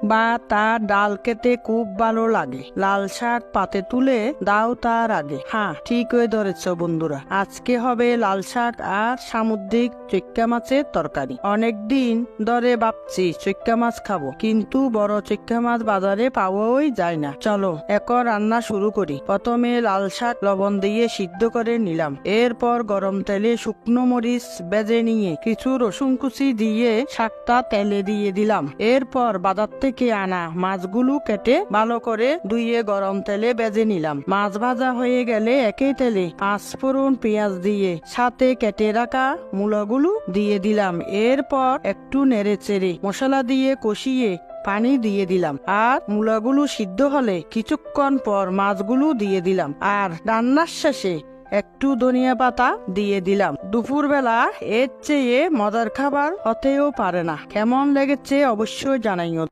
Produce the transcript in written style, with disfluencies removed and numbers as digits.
বা তার ডাল খেতে খুব ভালো লাগে। লাল শাক পাতে তুলে দাও তার আগে। হ্যাঁ, ঠিক হয়ে ধরেছ বন্ধুরা, আজকে হবে লাল শাক আর সামুদ্রিক চৈক্কা মাছের তরকারি। অনেকদিন ধরে ভাবছি চৈক্কা মাছ খাবো, কিন্তু বড় চৈক্কা মাছ বাজারে পাওয়াই যায় না। চলো এখন রান্না শুরু করি। প্রথমে লাল শাক লবণ দিয়ে সিদ্ধ করে নিলাম। এরপর গরম তেলে শুকনো মরিচ ভেজে নিয়ে কিছু রসুন কুচি দিয়ে শাকটা তেলে দিয়ে দিলাম। এরপর বাজার থেকে আনা মাছগুলো কেটে ভালো করে ধুইয়ে গরম তেলে ভেজে নিলাম। মাছ ভাজা হয়ে গেলে একই তেলে পাঁচফোড়ন পেঁয়াজ দিয়ে সাথে কেটে রাখা মূলাগুলো দিয়ে দিলাম। এরপর একটু নেড়ে চেড়ে মশলা দিয়ে কষিয়ে পানি দিয়ে দিলাম। আর মূলাগুলো সিদ্ধ হলে কিছুক্ষণ পর মাছগুলো দিয়ে দিলাম। আর রান্নার শেষে একটু ধনিয়া পাতা দিয়ে দিলাম। দুপুরবেলা এর চেয়ে মজার খাবার হতেও পারে না। কেমন লেগেছে অবশ্যই জানাইও।